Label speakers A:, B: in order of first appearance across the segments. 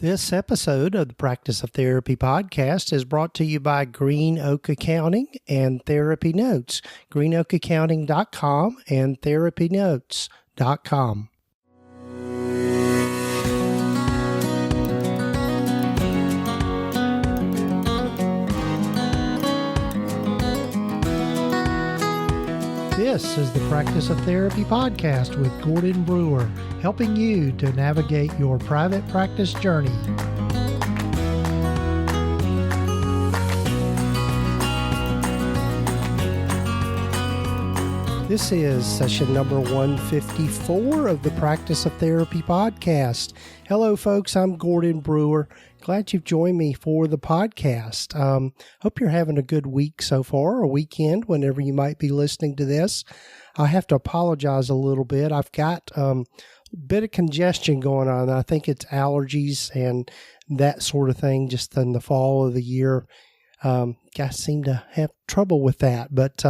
A: This episode of the Practice of Therapy podcast is brought to you by Green Oak Accounting and TherapyNotes, greenoakaccounting.com and therapynotes.com. This is the Practice of Therapy podcast with Gordon Brewer, helping you to navigate your private practice journey. This is session number 154 of the Practice of Therapy podcast. Hello, folks. I'm Gordon Brewer. Glad you've joined me for the podcast. Hope you're having a good week so far, or weekend, whenever you might be listening to this. I have to apologize a little bit. I've got a bit of congestion going on. I think it's allergies and that sort of thing just in the fall of the year. Guys seem to have trouble with that. But,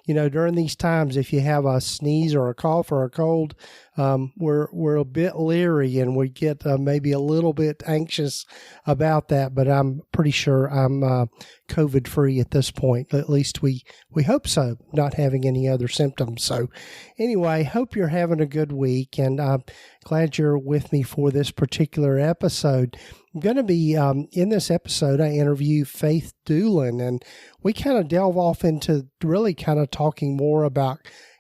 A: during these times, if you have a sneeze or a cough or a cold, we're a bit leery and we get maybe a little bit anxious about that. But I'm pretty sure I'm COVID free at this point. At least we hope so, not having any other symptoms. So anyway, hope you're having a good week, and I'm glad you're with me for this particular episode. I'm going to be, in this episode, I interview Faith Dulin, and we kind of delve off into really kind of talking more about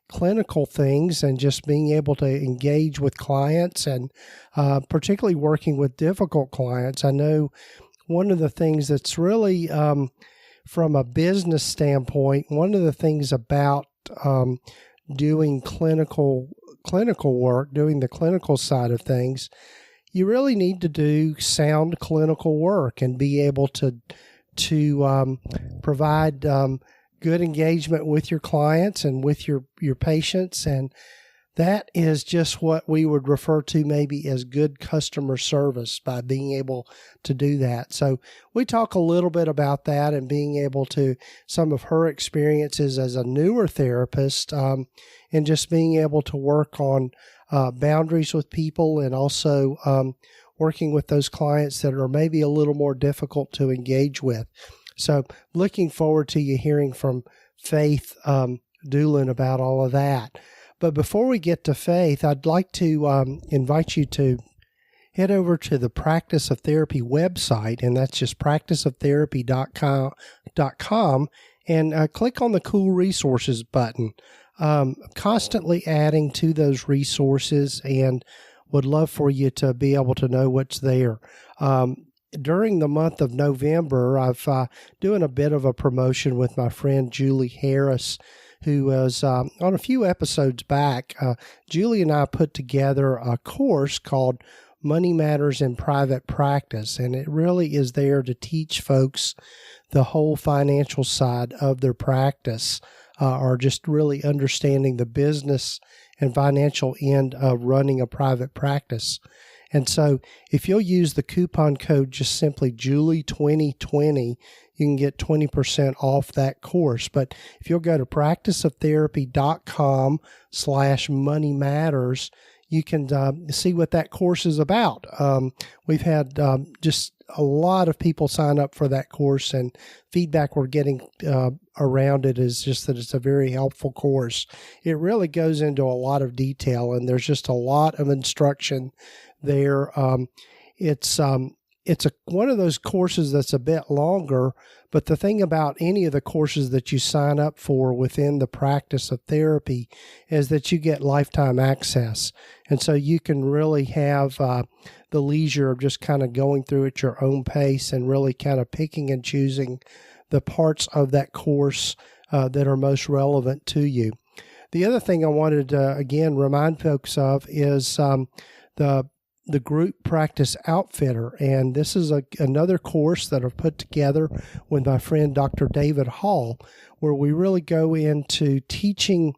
A: clinical things and just being able to engage with clients and particularly working with difficult clients. I know one of the things that's really, from a business standpoint, one of the things about doing clinical work, doing the clinical side of things, you really need to do sound clinical work and be able to provide good engagement with your clients and with your patients. And that is just what we would refer to maybe as good customer service, by being able to do that. So we talk a little bit about that and being able to, some of her experiences as a newer therapist, and just being able to work on boundaries with people, and also working with those clients that are maybe a little more difficult to engage with. So looking forward to you hearing from Faith Dulin about all of that. But before we get to Faith, I'd like to invite you to head over to the Practice of Therapy website, and that's just practiceoftherapy.com, and click on the Cool Resources button. Constantly adding to those resources, and would love for you to be able to know what's there. During the month of November, I've doing a bit of a promotion with my friend Julie Harris, who was on a few episodes back. Julie and I put together a course called Money Matters in Private Practice, and it really is there to teach folks the whole financial side of their practice, or just really understanding the business and financial end of running a private practice. And so if you'll use the coupon code just simply Julie2020, you can get 20% off that course. But if you'll go to practiceoftherapy.com/money matters, you can see what that course is about. We've had just a lot of people sign up for that course, and feedback we're getting around it is just that it's a very helpful course. It really goes into a lot of detail, and there's just a lot of instruction there. It's one of those courses that's a bit longer, but the thing about any of the courses that you sign up for within the Practice of Therapy is that you get lifetime access. And so you can really have the leisure of just kind of going through at your own pace and really kind of picking and choosing the parts of that course that are most relevant to you. The other thing I wanted to, again, remind folks of is the Group Practice Outfitter. And this is another course that I've put together with my friend Dr. David Hall, where we really go into teaching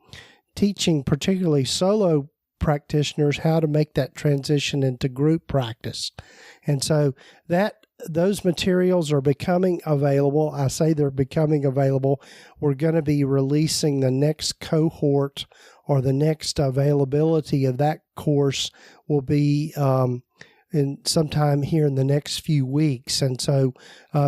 A: particularly solo practitioners how to make that transition into group practice. And so those materials are becoming available. I say they're becoming available. We're going to be releasing the next cohort, or the next availability of that course will be in sometime here in the next few weeks. And so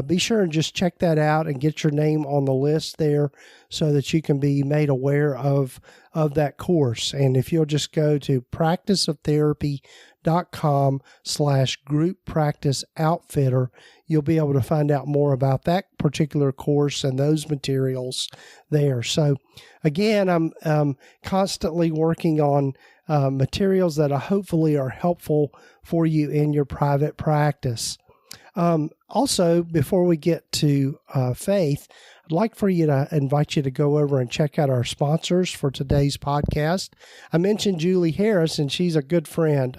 A: be sure and just check that out and get your name on the list there so that you can be made aware of that course. And if you'll just go to practiceoftherapy.com/group practice outfitter, you'll be able to find out more about that particular course and those materials there. So again, I'm constantly working on materials that hopefully are helpful for you in your private practice. Also, before we get to Faith, I'd like for you to invite you to go over and check out our sponsors for today's podcast. I mentioned Julie Harris, and she's a good friend,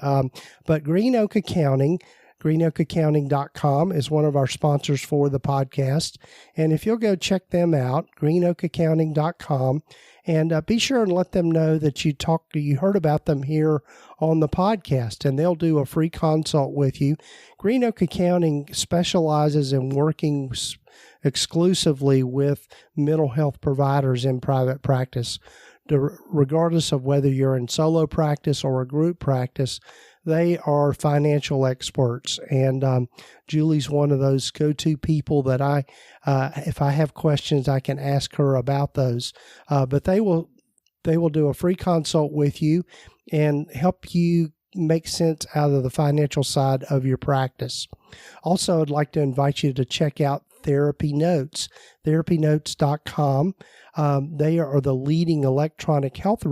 A: but Green Oak Accounting, greenoakaccounting.com is one of our sponsors for the podcast. And if you'll go check them out, greenoakaccounting.com, and be sure and let them know that you heard about them here on the podcast, and they'll do a free consult with you. Green Oak Accounting specializes in working exclusively with mental health providers in private practice. Regardless of whether you're in solo practice or a group practice, they are financial experts, and Julie's one of those go-to people that if I have questions, I can ask her about those. But they will do a free consult with you and help you make sense out of the financial side of your practice. Also, I'd like to invite you to check out TherapyNotes, therapynotes.com. They are the leading electronic health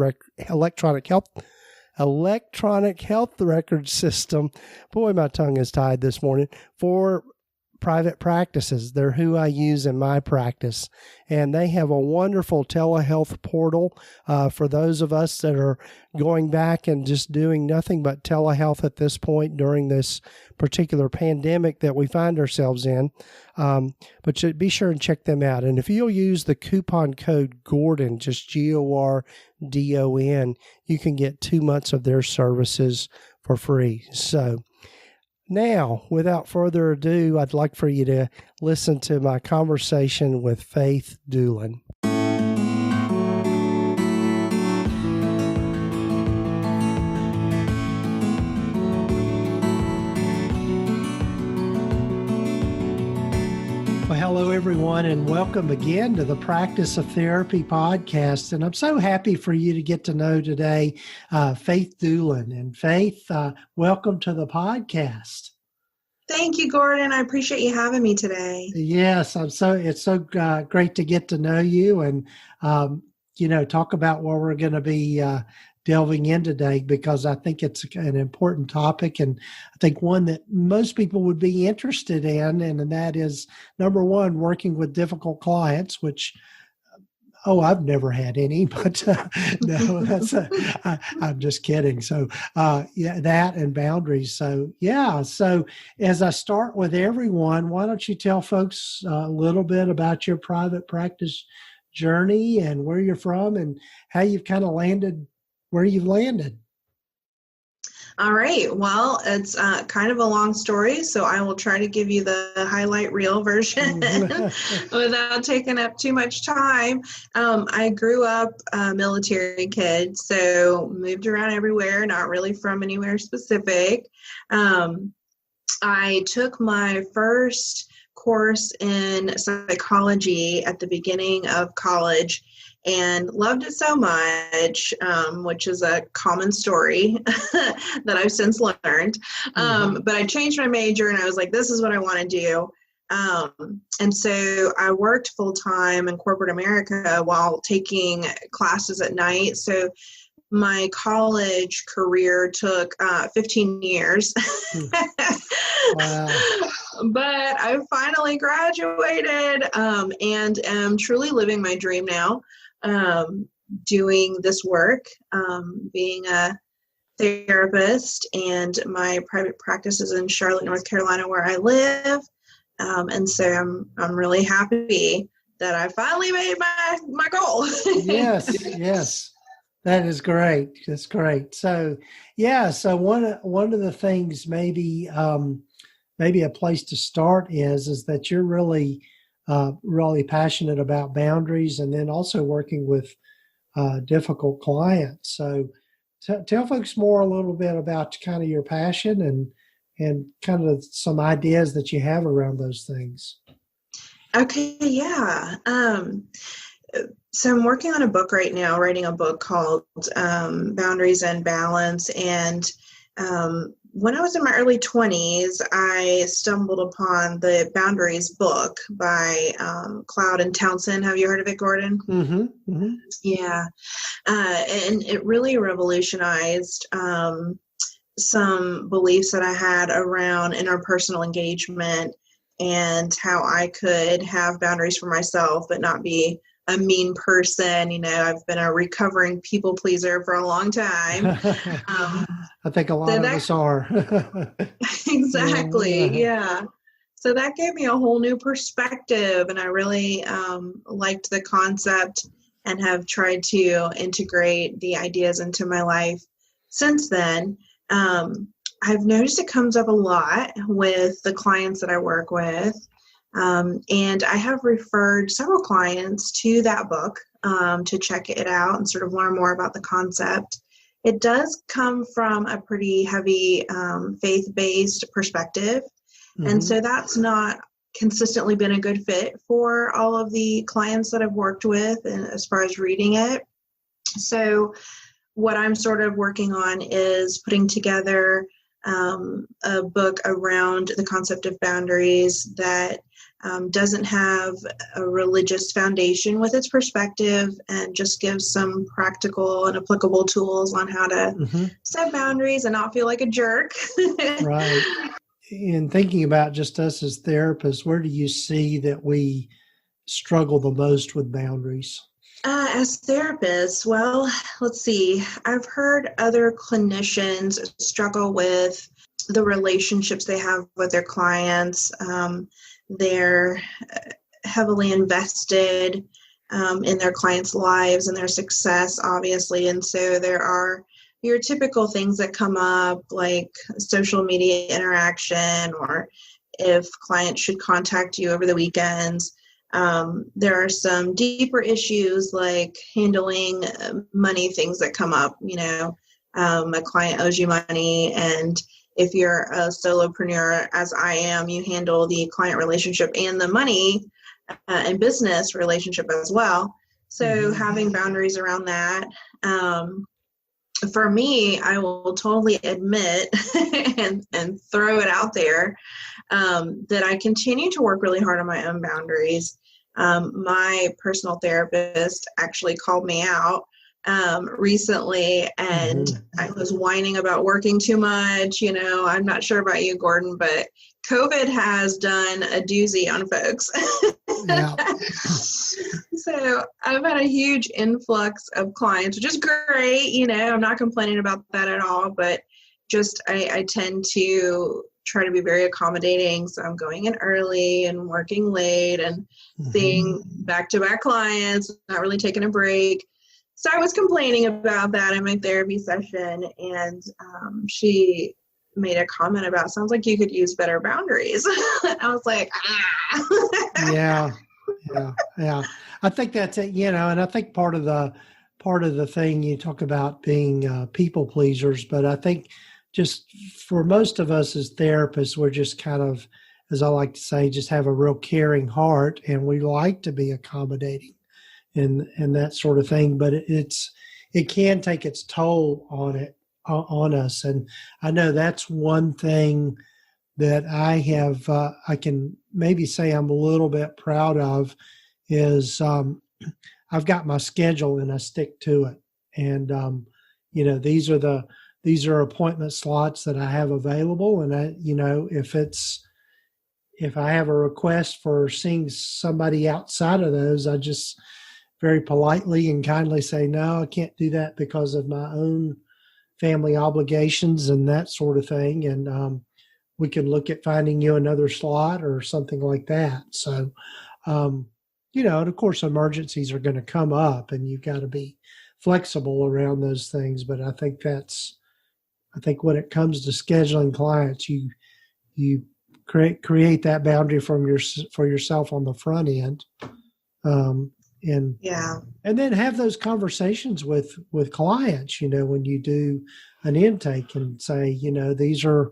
A: record system. Boy, my tongue is tied this morning. For private practices. They're who I use in my practice. And they have a wonderful telehealth portal for those of us that are going back and just doing nothing but telehealth at this point during this particular pandemic that we find ourselves in. But be sure and check them out. And if you'll use the coupon code Gordon, just GORDON, you can get 2 months of their services for free. So now, without further ado, I'd like for you to listen to my conversation with Faith Dulin. Well, hello, everyone, and welcome again to the Practice of Therapy podcast. And I'm so happy for you to get to know today Faith Dulin. And Faith, welcome to the podcast.
B: Thank you, Gordon. I appreciate you having me today.
A: Yes, it's so great to get to know you and talk about what we're going to be delving in today, because I think it's an important topic, and I think one that most people would be interested in, and that is, number one, working with difficult clients, which I've never had any, but no, I'm just kidding. So, that and boundaries. So as I start with everyone, why don't you tell folks a little bit about your private practice journey and where you're from and how you've kind of landed where you've landed.
B: All right. Well, it's kind of a long story, so I will try to give you the highlight reel version without taking up too much time. I grew up a military kid, so moved around everywhere, not really from anywhere specific. I took my first course in psychology at the beginning of college and loved it so much, which is a common story that I've since learned. But I changed my major and I was like, this is what I want to do. And so I worked full-time in corporate America while taking classes at night. So my college career took 15 years.
A: Wow.
B: But I finally graduated and am truly living my dream now. Doing this work, being a therapist, and my private practice is in Charlotte, North Carolina, where I live. And so I'm really happy that I finally made my goal.
A: Yes. That is great. That's great. So, so one of the things maybe a place to start is that you're really passionate about boundaries, and then also working with difficult clients. So tell folks more a little bit about kind of your passion and kind of some ideas that you have around those things.
B: Okay, yeah. So I'm working on a book right now, writing a book called Boundaries and Balance. And when I was in my early 20s, I stumbled upon the Boundaries book by Cloud and Townsend. Have you heard of it, Gordon?
A: Mm-hmm. Mm-hmm.
B: Yeah. And it really revolutionized some beliefs that I had around interpersonal engagement and how I could have boundaries for myself, but not be a mean person. I've been a recovering people pleaser for a long time.
A: I think a lot of us are.
B: Exactly. Yeah. So that gave me a whole new perspective, and I really liked the concept and have tried to integrate the ideas into my life since then. I've noticed it comes up a lot with the clients that I work with. And I have referred several clients to that book to check it out and sort of learn more about the concept. It does come from a pretty heavy faith-based perspective. Mm-hmm. And so that's not consistently been a good fit for all of the clients that I've worked with, and as far as reading it. So what I'm sort of working on is putting together a book around the concept of boundaries that doesn't have a religious foundation with its perspective, and just gives some practical and applicable tools on how to set boundaries and not feel like a jerk.
A: Right. In thinking about just us as therapists, where do you see that we struggle the most with boundaries?
B: As therapists, well, let's see. I've heard other clinicians struggle with the relationships they have with their clients. They're heavily invested in their clients' lives and their success, obviously. And so there are your typical things that come up, like social media interaction, or if clients should contact you over the weekends. There are some deeper issues like handling money, things that come up. A client owes you money, and if you're a solopreneur, as I am, you handle the client relationship and the money and business relationship as well. So having boundaries around that. For me, I will totally admit and throw it out there that I continue to work really hard on my own boundaries. My personal therapist actually called me out recently, and I was whining about working too much. I'm not sure about you, Gordon, but COVID has done a doozy on folks. Yeah. So I've had a huge influx of clients, which is great. I'm not complaining about that at all, but just I tend to try to be very accommodating. So I'm going in early and working late and seeing back-to-back clients, not really taking a break. So I was complaining about that in my therapy session, and she made a comment about, sounds like you could use better boundaries. I was like,
A: Yeah. I think that's it, and I think part of the thing you talk about being people pleasers, but I think just for most of us as therapists, we're just kind of, as I like to say, just have a real caring heart, and we like to be accommodating and that sort of thing. But it can take its toll on us, and I know that's one thing that I have. I can maybe say I'm a little bit proud of is I've got my schedule and I stick to it, and these are appointment slots that I have available, and if I have a request for seeing somebody outside of those, I just very politely and kindly say, no, I can't do that because of my own family obligations and that sort of thing. And we can look at finding you another slot or something like that. So, and of course, emergencies are going to come up, and you've got to be flexible around those things. But I think when it comes to scheduling clients, you create that boundary for yourself on the front end, and then have those conversations with clients. When you do an intake, and say, these are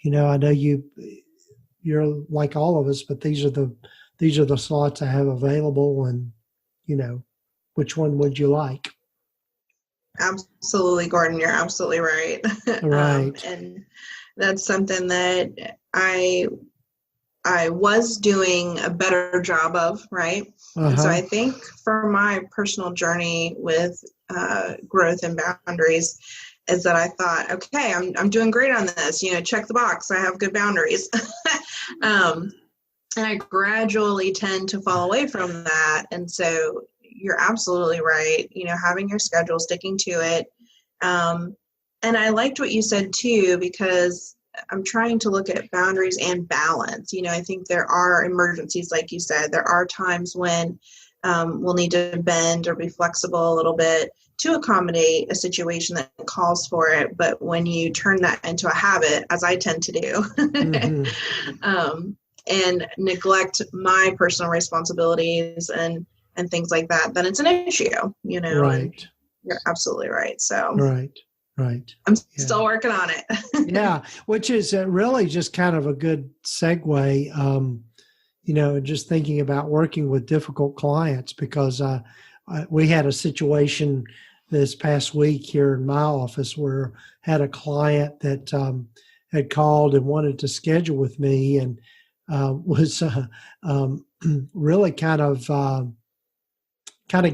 A: I know you're like all of us, but these are the slots I have available, and which one would you like?
B: Absolutely, Gordon. You're absolutely right.
A: Right.
B: And that's something that I was doing a better job of, right? And so
A: Uh-huh.
B: I think for my personal journey with growth and boundaries is that I thought, okay, I'm doing great on this. Check the box. I have good boundaries. And I gradually tend to fall away from that. And so you're absolutely right. Having your schedule, sticking to it. And I liked what you said too, because I'm trying to look at boundaries and balance. I think there are emergencies, like you said. There are times when we'll need to bend or be flexible a little bit to accommodate a situation that calls for it. But when you turn that into a habit, as I tend to do,
A: Mm-hmm.
B: And neglect my personal responsibilities and things like that, then it's an issue,
A: Right.
B: And you're absolutely right. So
A: Right.
B: I'm
A: Yeah.
B: still working on it.
A: Yeah, which is really just kind of a good segue, just thinking about working with difficult clients, because we had a situation this past week here in my office where I had a client that had called and wanted to schedule with me, and was really kind of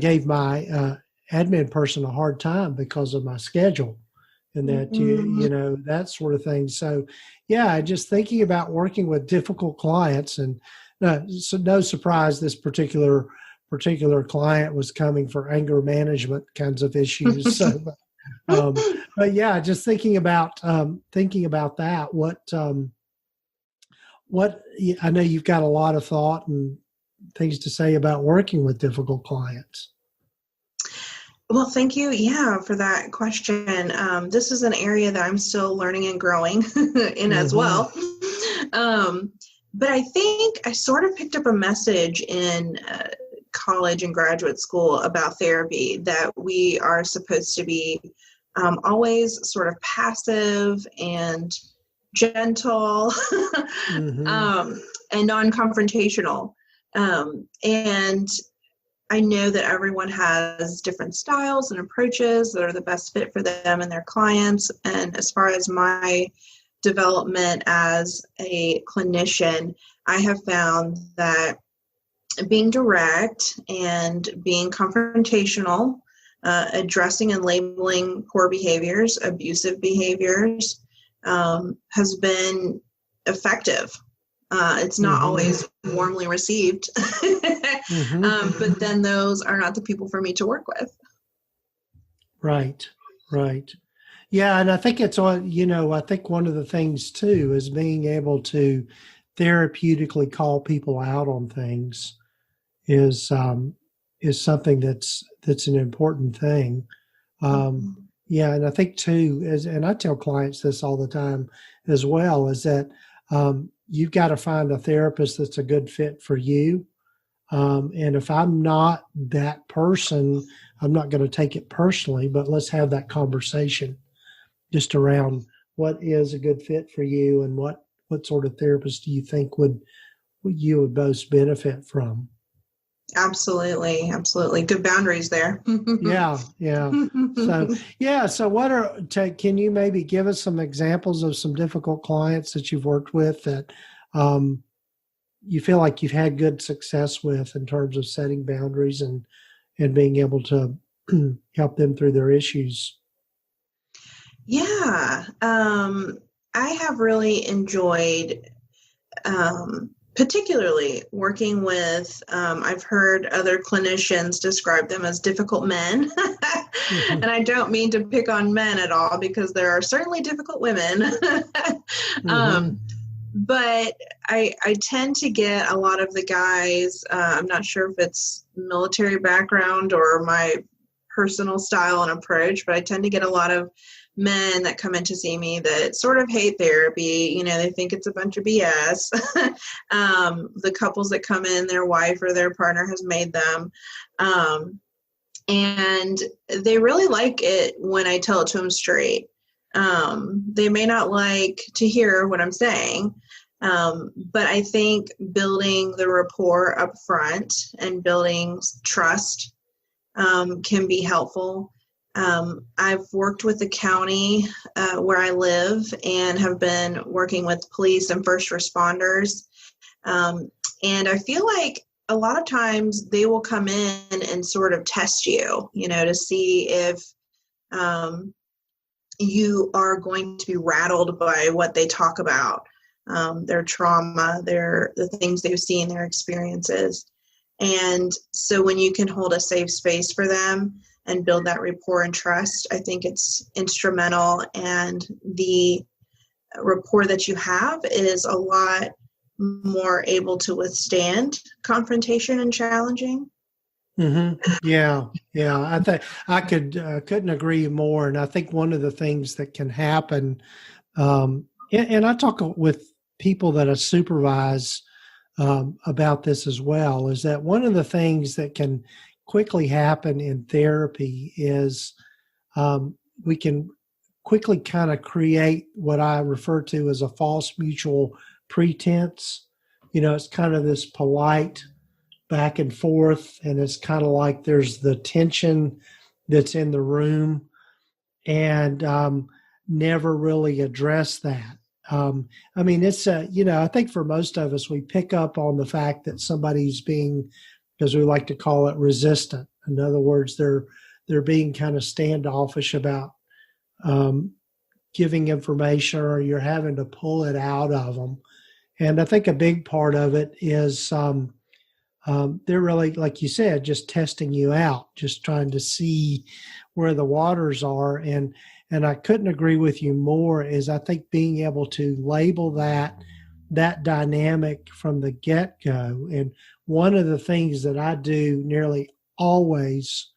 A: gave my admin person a hard time because of my schedule, and that that sort of thing. So yeah, just thinking about working with difficult clients, and so no surprise this particular client was coming for anger management kinds of issues. So but yeah, just thinking about that, what I know you've got a lot of thought and things to say about working with difficult clients.
B: Well, thank you. Yeah, for that question. This is an area that I'm still learning and growing in as well. But I think I sort of picked up a message in college and graduate school about therapy, that we are supposed to be always sort of passive and gentle and non-confrontational. And I know that everyone has different styles and approaches that are the best fit for them and their clients. And as far as my development as a clinician, I have found that being direct and being confrontational, addressing and labeling poor behaviors, abusive behaviors, has been effective. It's not always warmly received, but then those are not the people for me to work with.
A: Right. Yeah, and I think it's on, I think one of the things too is being able to therapeutically call people out on things is something that's an important thing. Yeah, and I think too, and I tell clients this all the time as well, is that you've got to find a therapist that's a good fit for you. And if I'm not that person, I'm not going to take it personally, but let's have that conversation just around what is a good fit for you, and what sort of therapist do you think you would most benefit from.
B: Absolutely. Good boundaries there.
A: Yeah. So can you maybe give us some examples of some difficult clients that you've worked with that you feel like you've had good success with in terms of setting boundaries and being able to help them through their issues?
B: Yeah. I have really enjoyed particularly working with, I've heard other clinicians describe them as difficult men. And I don't mean to pick on men at all, because there are certainly difficult women. But I tend to get a lot of the guys, I'm not sure if it's military background or my personal style and approach, but I tend to get a lot of men that come in to see me that sort of hate therapy. They think it's a bunch of BS. The couples that come in, their wife or their partner has made them. And they really like it when I tell it to them straight. They may not like to hear what I'm saying, but I think building the rapport up front and building trust can be helpful. I've worked with the county where I live and have been working with police and first responders. And I feel like a lot of times they will come in and sort of test you, to see if you are going to be rattled by what they talk about, their trauma, the things they've seen, their experiences. And so when you can hold a safe space for them and build that rapport and trust, I think it's instrumental. And the rapport that you have is a lot more able to withstand confrontation and challenging.
A: Mm-hmm. Yeah. I think I couldn't agree more. And I think one of the things that can happen, and I talk with people that I supervise about this as well, is that one of the things that can quickly happen in therapy is we can quickly kind of create what I refer to as a false mutual pretense. It's kind of this polite back and forth, and it's kind of like there's the tension that's in the room, and never really address that. It's I think for most of us, we pick up on the fact that somebody's being, as we like to call it, resistant. In other words, they're being kind of standoffish about giving information, or you're having to pull it out of them. And I think a big part of it is they're really, like you said, just testing you out, just trying to see where the waters are. And I couldn't agree with you more, is I think being able to label that dynamic from the get-go. And one of the things that I do nearly always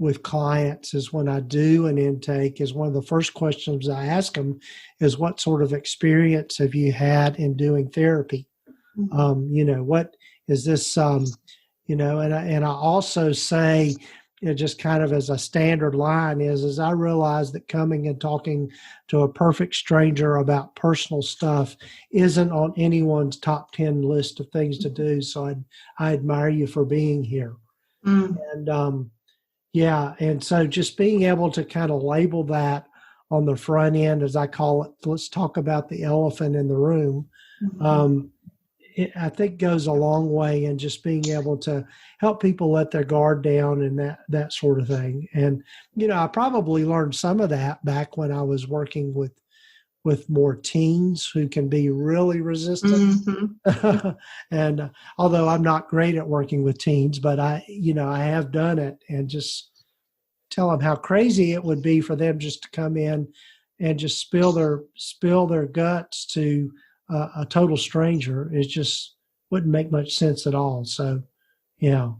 A: with clients is, when I do an intake, is one of the first questions I ask them is, what sort of experience have you had in doing therapy? What is this, and I also say, just kind of as a standard line is I realize that coming and talking to a perfect stranger about personal stuff isn't on anyone's top 10 list of things to do. So I admire you for being here. And and so just being able to kind of label that on the front end, as I call it, let's talk about the elephant in the room. I think goes a long way in just being able to help people let their guard down and that sort of thing. And, I probably learned some of that back when I was working with more teens who can be really resistant. And although I'm not great at working with teens, but I have done it, and just tell them how crazy it would be for them just to come in and just spill their guts to a total stranger. It just wouldn't make much sense at all. So, yeah.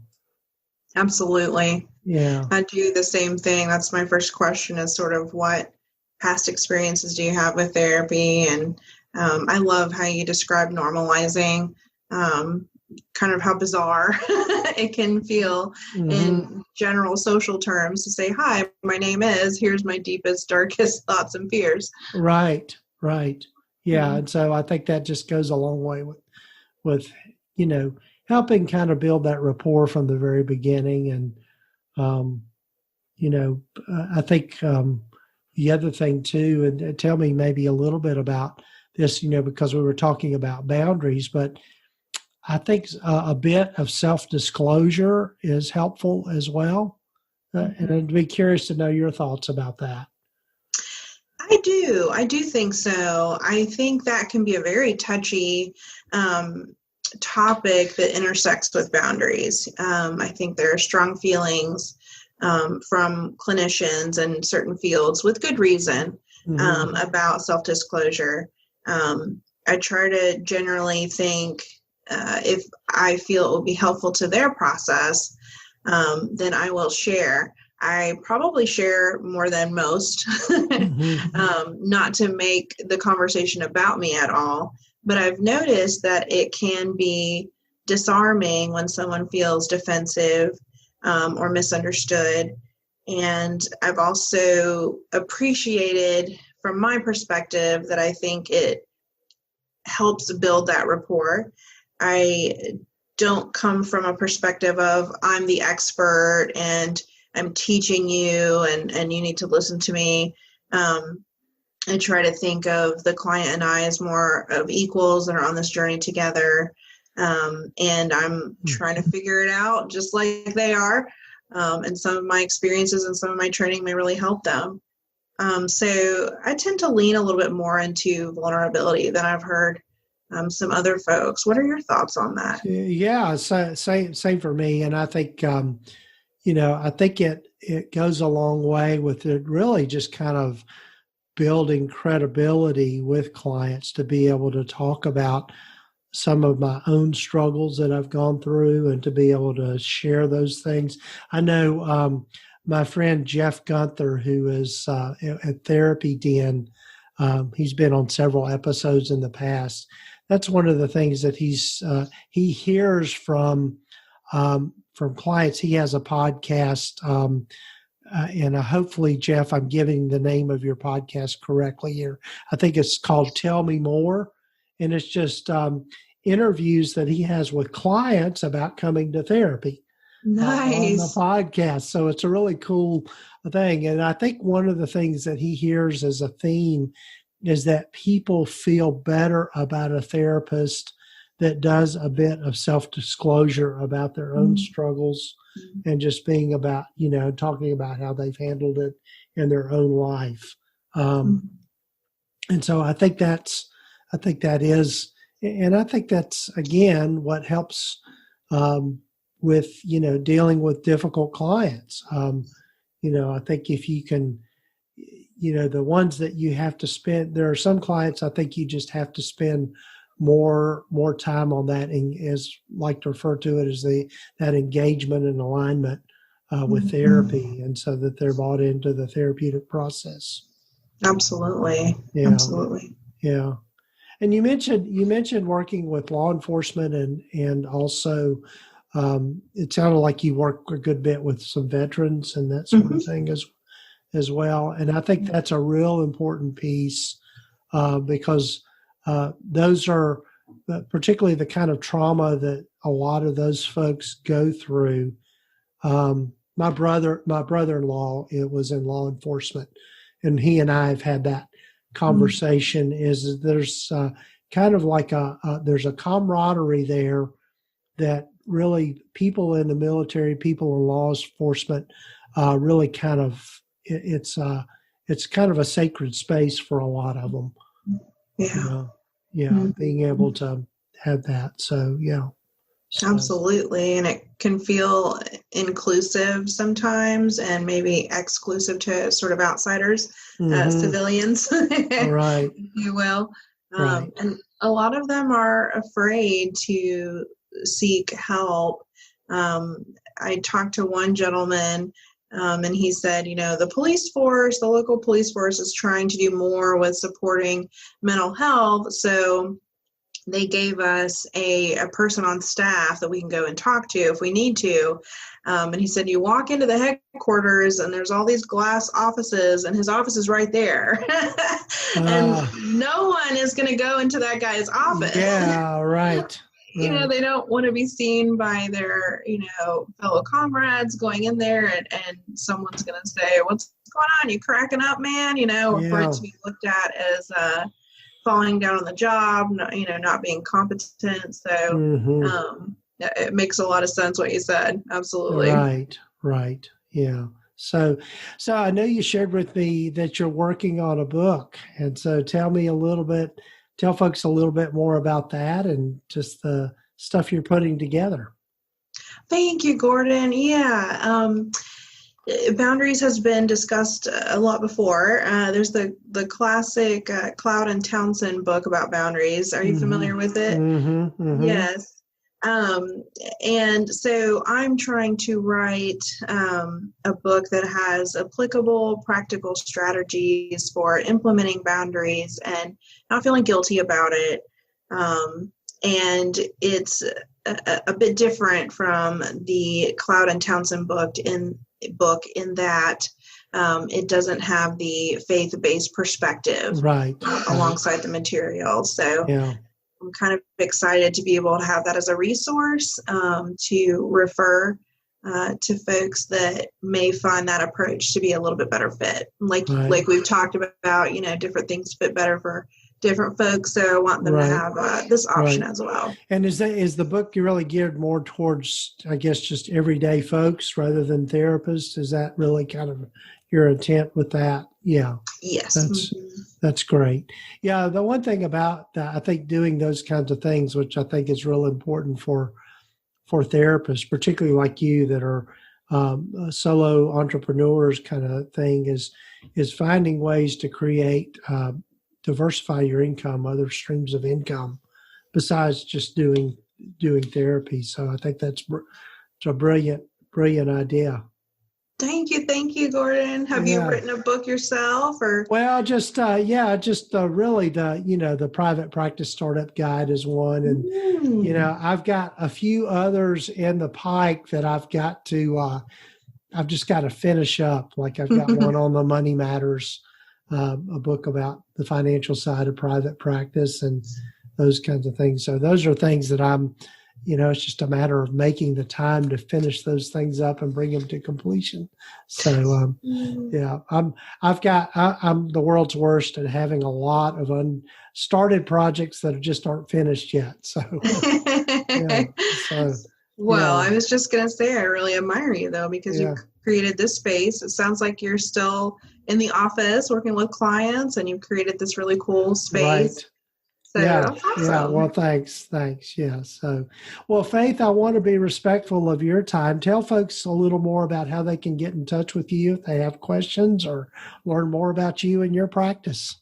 B: Absolutely.
A: Yeah.
B: I do the same thing. That's my first question, is sort of, what past experiences do you have with therapy? And I love how you describe normalizing, kind of how bizarre it can feel in general social terms to say, hi, my name is, here's my deepest, darkest thoughts and fears.
A: Right. Yeah. And so I think that just goes a long way with helping kind of build that rapport from the very beginning. And, I think the other thing too, and tell me maybe a little bit about this, because we were talking about boundaries, but I think a bit of self-disclosure is helpful as well. And I'd be curious to know your thoughts about that.
B: I do think so. I think that can be a very touchy topic that intersects with boundaries. I think there are strong feelings from clinicians in certain fields, with good reason, about self-disclosure. I try to generally think, if I feel it will be helpful to their process, then I will share. I probably share more than most, not to make the conversation about me at all. But I've noticed that it can be disarming when someone feels defensive or misunderstood. And I've also appreciated from my perspective that I think it helps build that rapport. I don't come from a perspective of I'm the expert and I'm teaching you and you need to listen to me. I try to think of the client and I as more of equals that are on this journey together. And I'm trying to figure it out just like they are. And some of my experiences and some of my training may really help them. So I tend to lean a little bit more into vulnerability than I've heard some other folks. What are your thoughts on that?
A: Yeah, same for me. And I think, I think it goes a long way with it really just kind of building credibility with clients to be able to talk about some of my own struggles that I've gone through and to be able to share those things. I know my friend Jeff Gunther, who is at Therapy Den, he's been on several episodes in the past. That's one of the things that he hears from clients. He has a podcast, and hopefully, Jeff, I'm giving the name of your podcast correctly here. I think it's called Tell Me More, and it's just interviews that he has with clients about coming to therapy.
B: Nice.
A: On the podcast. So it's a really cool thing. And I think one of the things that he hears as a theme is that people feel better about a therapist that does a bit of self-disclosure about their own struggles and just being about, talking about how they've handled it in their own life. And so I think that is, and I think that's, again, what helps with, dealing with difficult clients. I think if you can, the ones that you have to spend, there are some clients I think you just have to spend more time on that, and as like to refer to it as that engagement and alignment with therapy, and so that they're bought into the therapeutic process.
B: Absolutely.
A: Yeah.
B: Absolutely.
A: Yeah. And you mentioned working with law enforcement and also it sounded like you work a good bit with some veterans and that sort of thing as well. And I think that's a real important piece because those are particularly the kind of trauma that a lot of those folks go through. My brother-in-law, it was in law enforcement, and he and I have had that conversation. Is there's kind of like there's a camaraderie there that really people in the military, people in law enforcement, really kind of it's kind of a sacred space for a lot of them.
B: Yeah.
A: Being able to have that. So, yeah. So.
B: Absolutely. And it can feel inclusive sometimes and maybe exclusive to sort of outsiders, civilians,
A: right.
B: if you will.
A: Right.
B: And a lot of them are afraid to seek help. I talked to one gentleman and he said, the local police force is trying to do more with supporting mental health. So they gave us a person on staff that we can go and talk to if we need to. And he said, you walk into the headquarters and there's all these glass offices and his office is right there. And no one is going to go into that guy's office.
A: Yeah, right.
B: They don't want to be seen by their, fellow comrades going in there and someone's going to say, what's going on? You cracking up, man? For it to be looked at as falling down on the job, not being competent. So it makes a lot of sense what you said. Absolutely.
A: Right. Yeah. So I know you shared with me that you're working on a book. And so tell folks a little bit more about that and just the stuff you're putting together.
B: Thank you, Gordon. Yeah. Boundaries has been discussed a lot before. There's the classic Cloud and Townsend book about boundaries. Are you familiar with it? Yes. And so I'm trying to write a book that has applicable practical strategies for implementing boundaries and not feeling guilty about it. And it's a bit different from the Cloud and Townsend book in that it doesn't have the faith-based perspective
A: right.
B: alongside the material. So
A: Yeah.
B: I'm kind of excited to be able to have that as a resource to refer to folks that may find that approach to be a little bit better fit. Like we've talked about, different things fit better for different folks. So I want them to have this option as well.
A: And is the book really geared more towards, I guess, just everyday folks rather than therapists? Is that really kind of your intent with that? Yeah.
B: Yes.
A: That's great. Yeah. The one thing about that, I think doing those kinds of things, which I think is real important for therapists, particularly like you that are solo entrepreneurs kind of thing, is finding ways to create, diversify your income, other streams of income besides just doing therapy. So I think it's a brilliant idea.
B: Thank you, Gordon. Have you written a book yourself, or?
A: Well, just really the private practice startup guide is one, and I've got a few others in the pike that I've just got to finish up. Like I've got one on the money matters, a book about the financial side of private practice and those kinds of things. So those are things that I'm. It's just a matter of making the time to finish those things up and bring them to completion. So, I'm the world's worst at having a lot of unstarted projects that just aren't finished yet. So,
B: I was just going to say, I really admire you though, because you created this space. It sounds like you're still in the office working with clients and you've created this really cool space.
A: Right.
B: So
A: yeah. Well, thanks. Yeah. So, well, Faith, I want to be respectful of your time. Tell folks a little more about how they can get in touch with you if they have questions or learn more about you and your practice.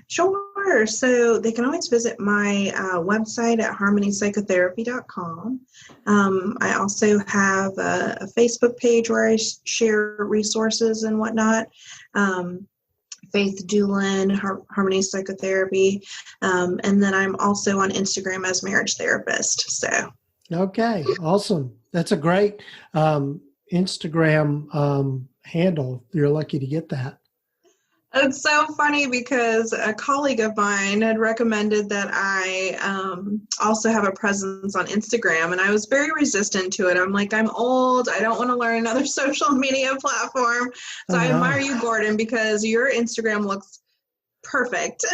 B: Sure. So they can always visit my website at harmonypsychotherapy.com. I also have a Facebook page where I share resources and whatnot. Faith Dulin, Harmony Psychotherapy. And then I'm also on Instagram as Marriage Therapist. So.
A: Okay. Awesome. That's a great Instagram handle. You're lucky to get that.
B: It's so funny because a colleague of mine had recommended that I also have a presence on Instagram, and I was very resistant to it. I'm like, I'm old. I don't want to learn another social media platform. So I admire you, Gordon, because your Instagram looks perfect.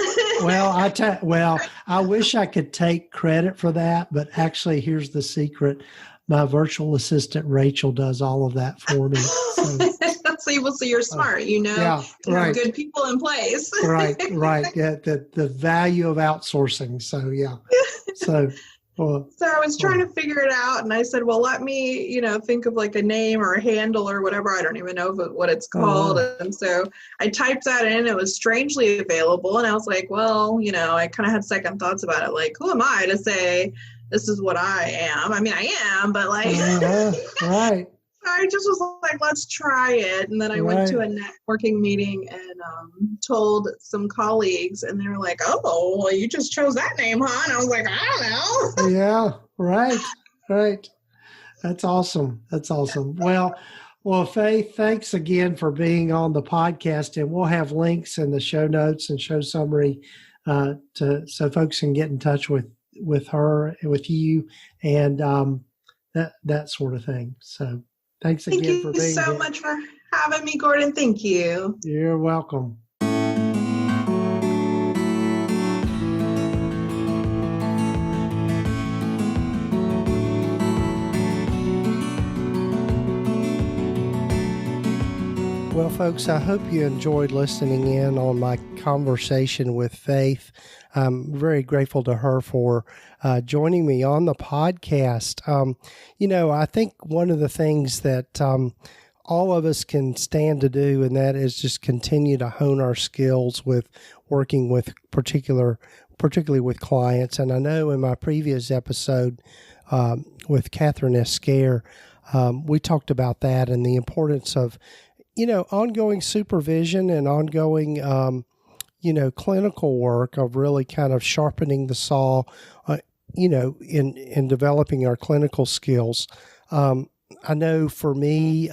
A: I wish I could take credit for that, but actually, here's the secret. My virtual assistant, Rachel, does all of that for me.
B: So you're smart, you have good people in place.
A: right. Yeah, the value of outsourcing. So, yeah. So I was trying
B: to figure it out, and I said, well, let me, think of like a name or a handle or whatever. I don't even know what it's called. And so I typed that in. It was strangely available. And I was like, well, I kind of had second thoughts about it. Like, who am I to say this is what I am? I mean, I am, but like,
A: right.
B: I just was like, let's try it. And then I went to a networking meeting and told some colleagues, and they were like, oh, well, you just chose that name, huh? And I was like, I don't know.
A: Yeah, right. That's awesome. Well, Faith, thanks again for being on the podcast. And we'll have links in the show notes and show summary so folks can get in touch with her, with you, and that sort of thing. So thanks again for being here.
B: Thank you so much for having me, Gordon. Thank you.
A: You're welcome. Well, folks, I hope you enjoyed listening in on my conversation with Faith. I'm very grateful to her for joining me on the podcast. I think one of the things that all of us can stand to do, and that is just continue to hone our skills with working with particularly with clients. And I know in my previous episode with Catherine Escare, we talked about that and the importance of ongoing supervision and ongoing, clinical work of really kind of sharpening the saw, in developing our clinical skills. I know for me,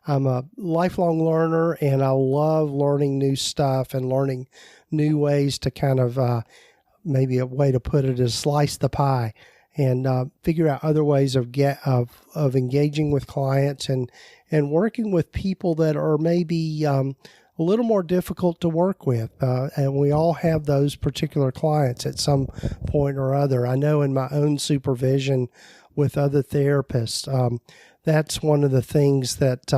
A: I'm a lifelong learner, and I love learning new stuff and learning new ways to kind of, maybe a way to put it is slice the pie and figure out other ways of engaging with clients and working with people that are maybe a little more difficult to work with. And we all have those particular clients at some point or other. I know in my own supervision with other therapists, that's one of the things that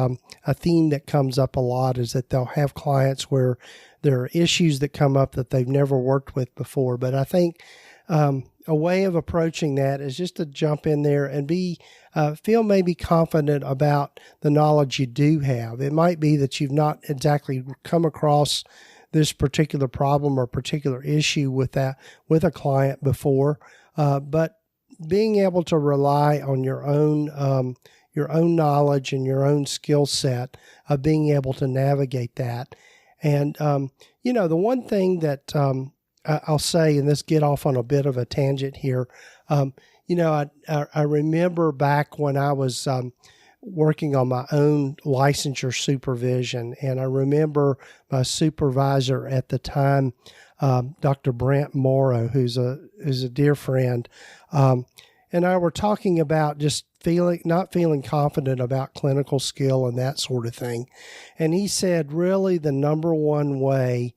A: a theme that comes up a lot is that they'll have clients where there are issues that come up that they've never worked with before. But I think a way of approaching that is just to jump in there and feel maybe confident about the knowledge you do have. It might be that you've not exactly come across this particular problem or particular issue with a client before, but being able to rely on your own knowledge and your own skill set of being able to navigate that. And the one thing that I'll say, and this get off on a bit of a tangent here. I remember back when I was working on my own licensure supervision, and I remember my supervisor at the time, Dr. Brent Morrow, who's a dear friend, and I were talking about just not feeling confident about clinical skill and that sort of thing. And he said, really, the number one way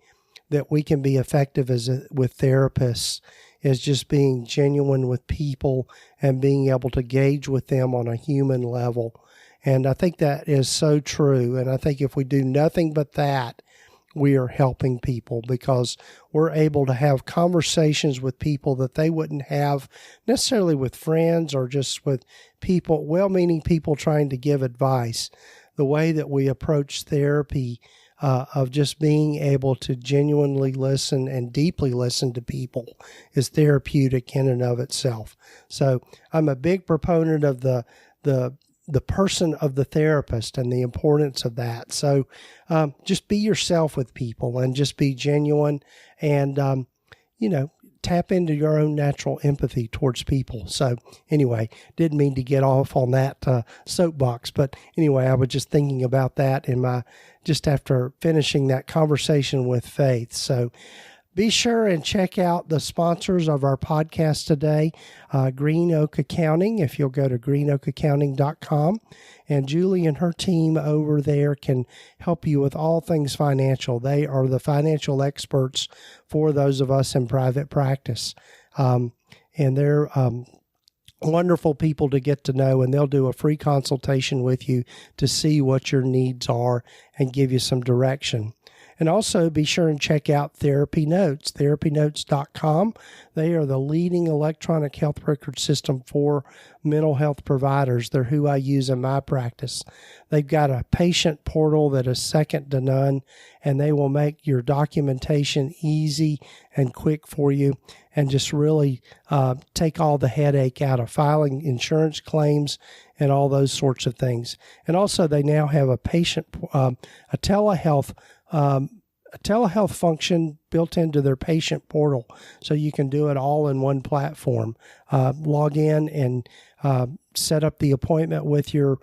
A: that we can be effective with therapists is just being genuine with people and being able to gauge with them on a human level. And I think that is so true. And I think if we do nothing but that, we are helping people because we're able to have conversations with people that they wouldn't have necessarily with friends or just with people, well-meaning people trying to give advice. The way that we approach therapy of just being able to genuinely listen and deeply listen to people is therapeutic in and of itself. So I'm a big proponent of the person of the therapist and the importance of that. So just be yourself with people and just be genuine and, tap into your own natural empathy towards people. So anyway, didn't mean to get off on that soapbox, but anyway, I was just thinking about that just after finishing that conversation with Faith. So be sure and check out the sponsors of our podcast today, Green Oak Accounting, if you'll go to greenoakaccounting.com. And Julie and her team over there can help you with all things financial. They are the financial experts for those of us in private practice. And they're wonderful people to get to know, and they'll do a free consultation with you to see what your needs are and give you some direction. And also be sure and check out TherapyNotes, therapynotes.com. They are the leading electronic health record system for mental health providers. They're who I use in my practice. They've got a patient portal that is second to none, and they will make your documentation easy and quick for you and just really take all the headache out of filing insurance claims and all those sorts of things. And also they now have a telehealth function built into their patient portal, so you can do it all in one platform. Log in and set up the appointment with your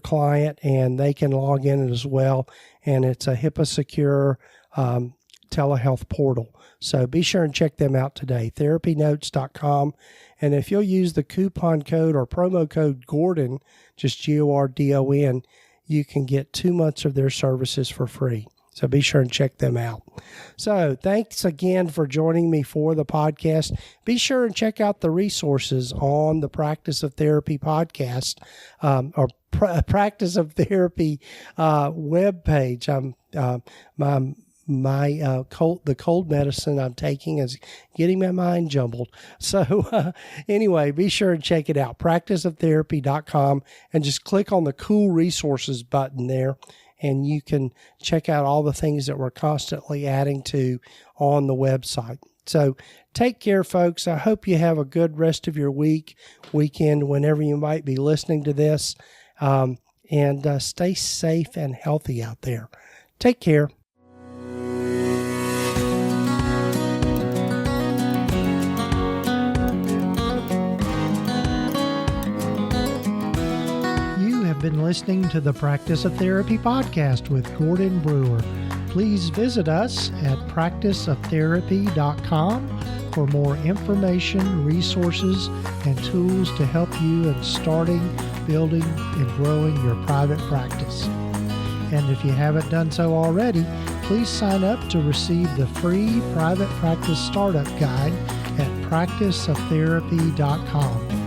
A: client, and they can log in as well. And it's a HIPAA secure telehealth portal. So be sure and check them out today, therapynotes.com. And if you'll use the coupon code or promo code Gordon, just GORDON, you can get 2 months of their services for free. So be sure and check them out. So thanks again for joining me for the podcast. Be sure and check out the resources on the Practice of Therapy podcast or Practice of Therapy webpage. The cold medicine I'm taking is getting my mind jumbled. So anyway, be sure and check it out, practiceoftherapy.com, and just click on the cool resources button there. And you can check out all the things that we're constantly adding to on the website. So take care, folks. I hope you have a good rest of your weekend, whenever you might be listening to this. And stay safe and healthy out there. Take care. been listening to the Practice of Therapy podcast with Gordon Brewer. Please visit us at practiceoftherapy.com for more information, resources, and tools to help you in starting, building, and growing your private practice. And if you haven't done so already, please sign up to receive the free private practice startup guide at practiceoftherapy.com.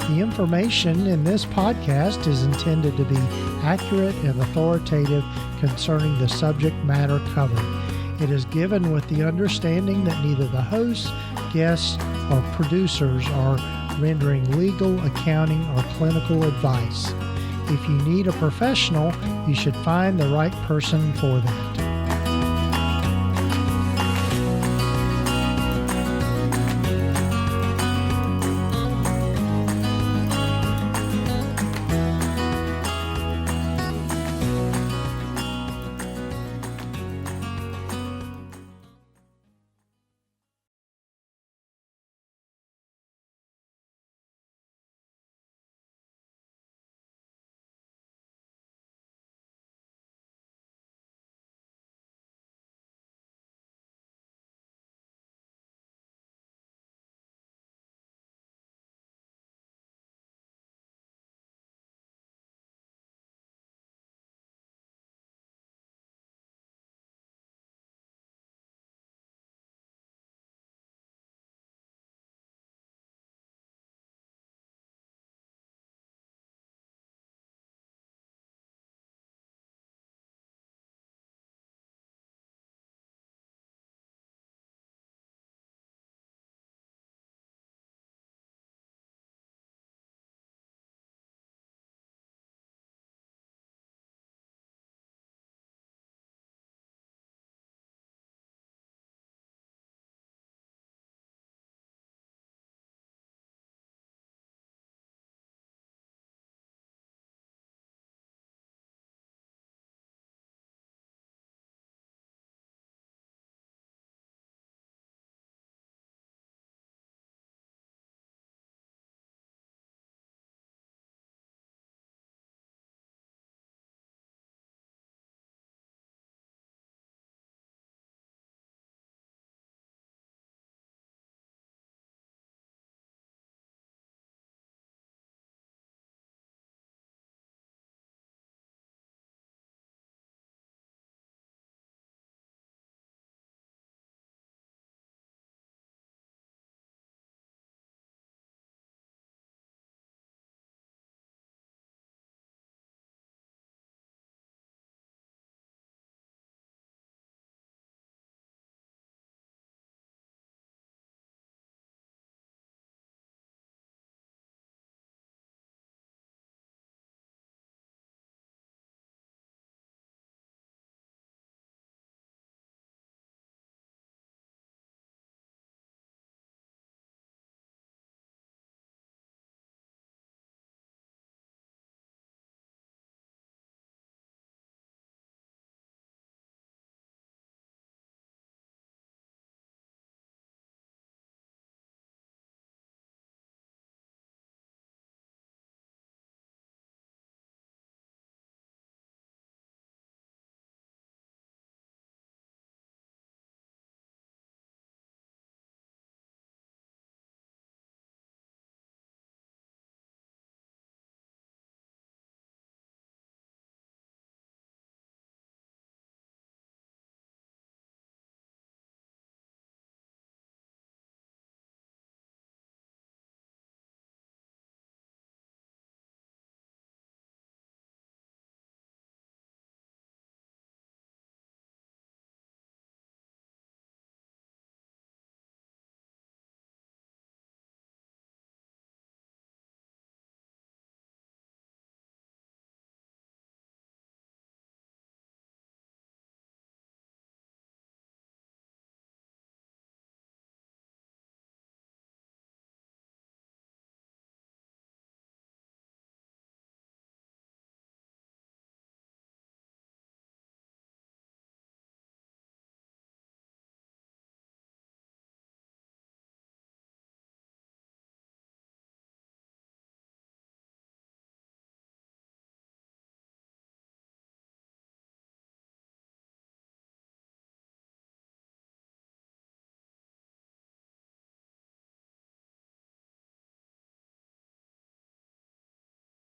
A: The information in this podcast is intended to be accurate and authoritative concerning the subject matter covered. It is given with the understanding that neither the hosts, guests, or producers are rendering legal, accounting, or clinical advice. If you need a professional, you should find the right person for that.